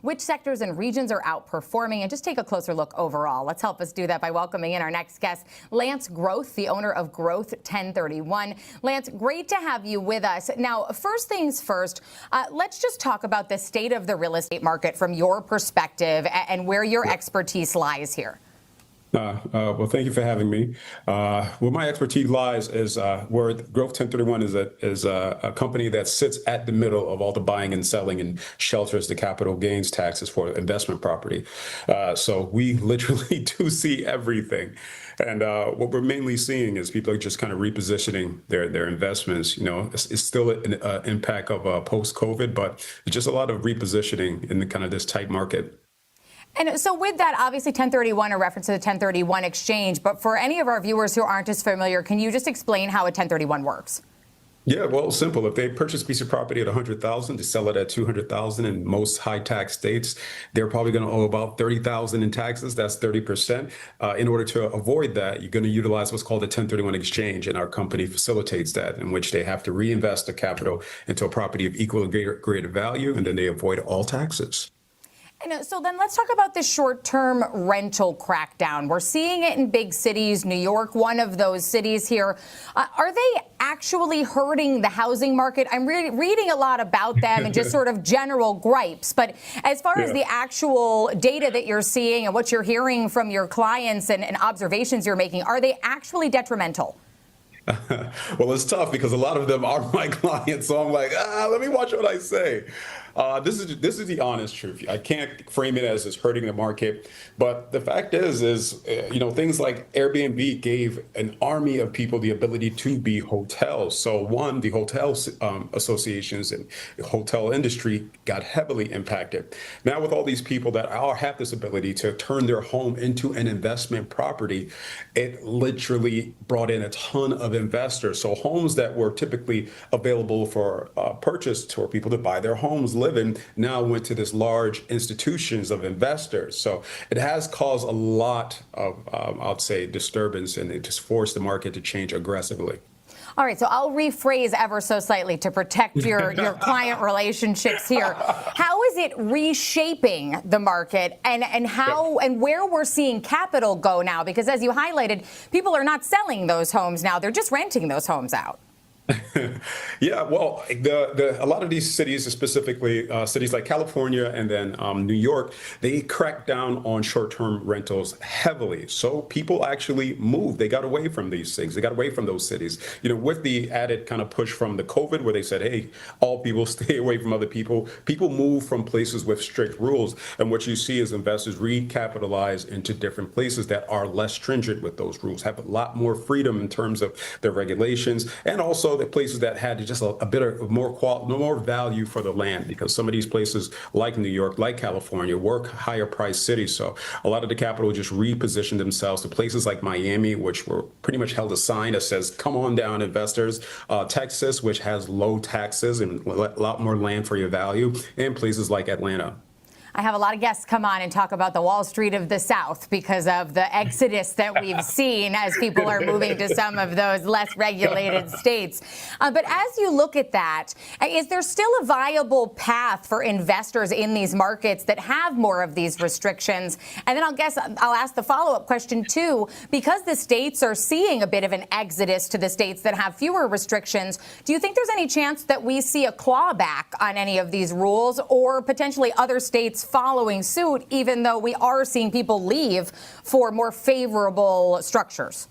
which sectors and regions are outperforming, and just take a closer look overall. Let's help us do that by welcoming in our next guest, Lance Groth, the owner of Groth 1031. Lance, great to have you with us. Now, first things first, let's just talk about the state of the real estate market from your perspective and where your expertise lies here. Well, thank you for having me. Where my expertise lies is where Growth 1031 is a company that sits at the middle of all the buying and selling and shelters the capital gains taxes for investment property. So we literally do see everything. And what we're mainly seeing is people are just kind of repositioning their investments. You know, it's still an impact of post-COVID, but it's just a lot of repositioning in the kind of this tight market. And so with that, obviously 1031, a reference to the 1031 exchange, but for any of our viewers who aren't as familiar, can you just explain how a 1031 works? Yeah, well, simple. If they purchase a piece of property at $100,000, they sell it at $200,000 in most high tax states, they're probably going to owe about $30,000 in taxes. That's 30%. In order to avoid that, you're going to utilize what's called a 1031 exchange, and our company facilitates that, in which they have to reinvest the capital into a property of equal or greater value, and then they avoid all taxes. And so then let's talk about the short-term rental crackdown. We're seeing it in big cities, New York, one of those cities here. Are they actually hurting the housing market? I'm reading a lot about them and just sort of general gripes. But as far as the actual data that you're seeing and what you're hearing from your clients and observations you're making, are they actually detrimental? Well, it's tough because a lot of them are my clients. So I'm like, let me watch what I say. This is the honest truth. I can't frame it as it's hurting the market, but the fact is things like Airbnb gave an army of people the ability to be hotels. So one, the hotel associations and the hotel industry got heavily impacted. Now with all these people that have this ability to turn their home into an investment property, it literally brought in a ton of investors. So homes that were typically available for purchase for people to buy their homes, living, now went to this large institutions of investors. So it has caused a lot of, I'd say, disturbance, and it just forced the market to change aggressively. All right, so I'll rephrase ever so slightly to protect your client relationships here. How is it reshaping the market, and how and where we're seeing capital go now? Because as you highlighted, people are not selling those homes now; they're just renting those homes out. Yeah, well, a lot of these cities, specifically cities like California and then New York, they cracked down on short-term rentals heavily. So people actually moved. They got away from these things. They got away from those cities. You know, with the added kind of push from the COVID, where they said, hey, all people stay away from other people. People move from places with strict rules. And what you see is investors recapitalize into different places that are less stringent with those rules, have a lot more freedom in terms of their regulations, and also the places that had just a bit of more value for the land, because some of these places like New York, like California, were higher priced cities. So a lot of the capital just repositioned themselves to places like Miami, which were pretty much held a sign that says, come on down, investors. Texas, which has low taxes and a lot more land for your value, and places like Atlanta. I have a lot of guests come on and talk about the Wall Street of the South because of the exodus that we've seen as people are moving to some of those less regulated states. But as you look at that, is there still a viable path for investors in these markets that have more of these restrictions? And then I'll ask the follow-up question too, because the states are seeing a bit of an exodus to the states that have fewer restrictions. Do you think there's any chance that we see a clawback on any of these rules, or potentially other states following suit, even though we are seeing people leave for more favorable structures?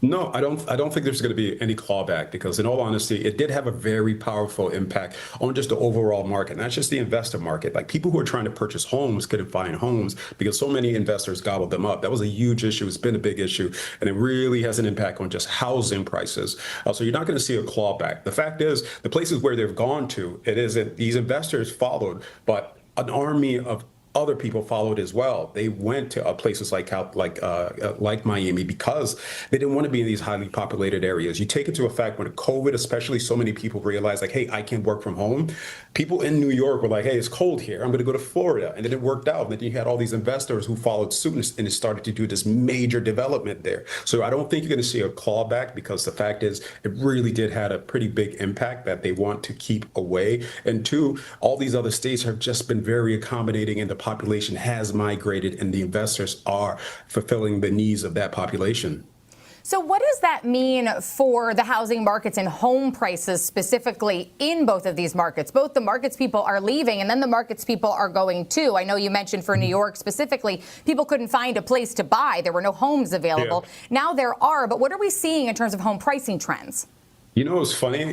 No, I don't think there's going to be any clawback, because in all honesty, it did have a very powerful impact on just the overall market, not just the investor market. Like, people who are trying to purchase homes couldn't find homes because so many investors gobbled them up. That was a huge issue. It's been a big issue, and it really has an impact on just housing prices. So you're not going to see a clawback. The fact is, the places where they've gone to, it isn't these investors followed, but an army of other people followed as well. They went to places like Miami because they didn't want to be in these highly populated areas. You take into effect when COVID, especially, so many people realized like, hey, I can work from home. People in New York were like, hey, it's cold here. I'm going to go to Florida, and then it worked out. And then you had all these investors who followed suit and it started to do this major development there. So I don't think you're going to see a clawback because the fact is it really did had a pretty big impact that they want to keep away. And two, all these other states have just been very accommodating and the population has migrated and the investors are fulfilling the needs of that population. So what does that mean for the housing markets and home prices specifically in both of these markets? Both the markets people are leaving and then the markets people are going to. I know you mentioned for New York specifically, people couldn't find a place to buy. There were no homes available. Yeah. Now there are. But what are we seeing in terms of home pricing trends? You know, it's funny.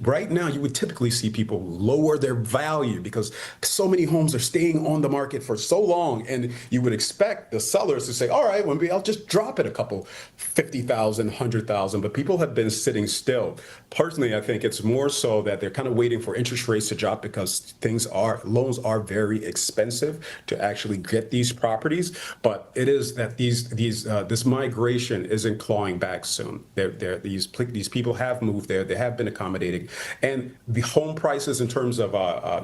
Right now, you would typically see people lower their value because so many homes are staying on the market for so long, and you would expect the sellers to say, "All right, well, maybe I'll just drop it a couple, 50,000, 100,000." But people have been sitting still. Personally, I think it's more so that they're kind of waiting for interest rates to drop because loans are very expensive to actually get these properties. But it is that this migration isn't clawing back soon. These people have moved there. They have been accommodating. And the home prices in terms of,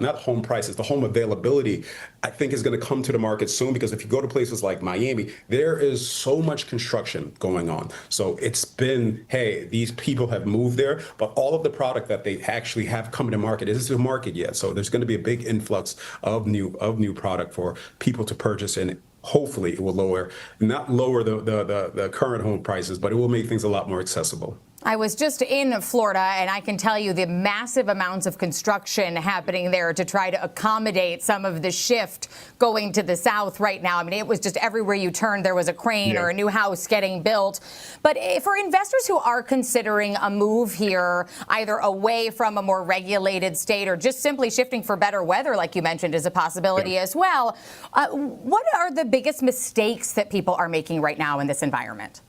not home prices, the home availability, I think is going to come to the market soon because if you go to places like Miami, there is so much construction going on. So it's been, hey, these people have moved there, but all of the product that they actually have come to market isn't to market yet. So there's going to be a big influx of new product for people to purchase, and hopefully it will not lower the current home prices, but it will make things a lot more accessible. I was just in Florida, and I can tell you the massive amounts of construction happening there to try to accommodate some of the shift going to the south right now. I mean, it was just everywhere you turned, there was a crane or a new house getting built. But for investors who are considering a move here, either away from a more regulated state or just simply shifting for better weather, like you mentioned, is a possibility as well. What are the biggest mistakes that people are making right now in this environment?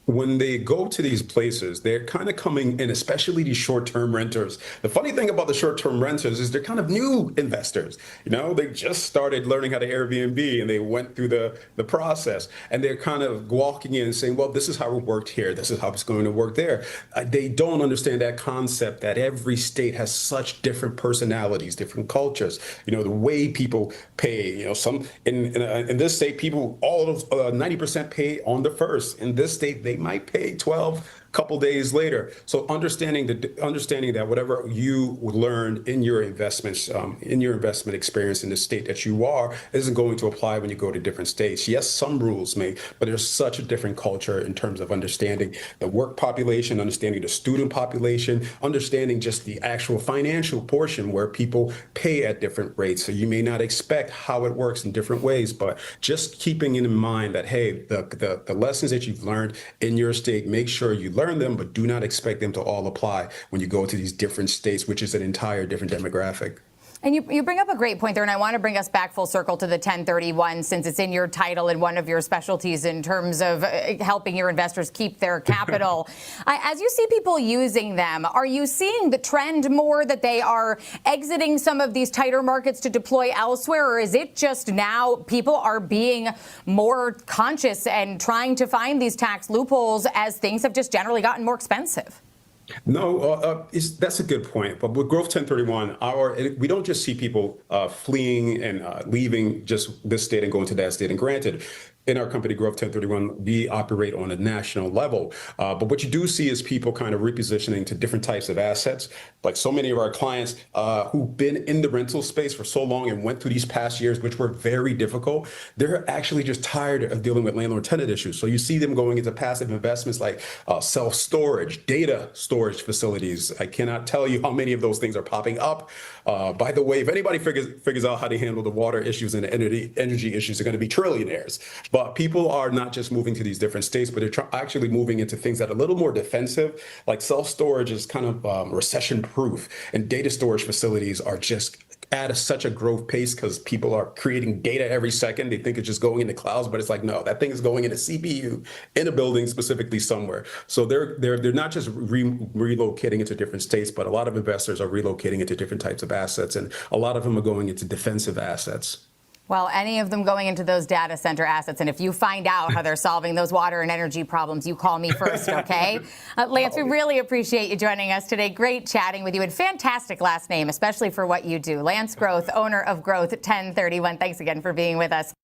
When they go to these places, they're kind of coming in, especially these short-term renters. The funny thing about the short-term renters is they're kind of new investors. You know, they just started learning how to Airbnb and they went through the process, and they're kind of walking in and saying, well, this is how it worked here. This is how it's going to work there. They don't understand that concept that every state has such different personalities, different cultures. You know, the way people pay, you know, some in this state, people, all of 90% pay on the first. In this state, they might pay 12 couple days later. So understanding that whatever you learned in your investments, in your investment experience in the state that you are, isn't going to apply when you go to different states. Yes, some rules may, but there's such a different culture in terms of understanding the work population, understanding the student population, understanding just the actual financial portion where people pay at different rates. So you may not expect how it works in different ways, but just keeping in mind that, hey, the lessons that you've learned in your state, make sure you learn them, but do not expect them to all apply when you go to these different states, which is an entire different demographic. And you bring up a great point there, and I want to bring us back full circle to the 1031 since it's in your title and one of your specialties in terms of helping your investors keep their capital. As you see people using them, are you seeing the trend more that they are exiting some of these tighter markets to deploy elsewhere, or is it just now people are being more conscious and trying to find these tax loopholes as things have just generally gotten more expensive? No, that's a good point. But with Growth 1031, we don't just see people fleeing and leaving just this state and going to that state. And granted, in our company, Growth 1031, we operate on a national level. But what you do see is people kind of repositioning to different types of assets. Like so many of our clients who've been in the rental space for so long and went through these past years, which were very difficult, they're actually just tired of dealing with landlord-tenant issues. So you see them going into passive investments like self-storage, data storage facilities. I cannot tell you how many of those things are popping up. By the way, if anybody figures out how to handle the water issues and the energy issues, they're going to be trillionaires. But people are not just moving to these different states, but they're actually moving into things that are a little more defensive. Like self-storage is kind of recession-proof, and data storage facilities are just at such a growth pace because people are creating data every second. They think it's just going into clouds, but it's like, no, that thing is going into CPU in a building specifically somewhere. So they're not just relocating into different states, but a lot of investors are relocating into different types of assets, and a lot of them are going into defensive assets. Well, any of them going into those data center assets, and if you find out how they're solving those water and energy problems, you call me first, okay? Lance, we really appreciate you joining us today. Great chatting with you, and fantastic last name, especially for what you do. Lance Groth, owner of Growth 1031. Thanks again for being with us.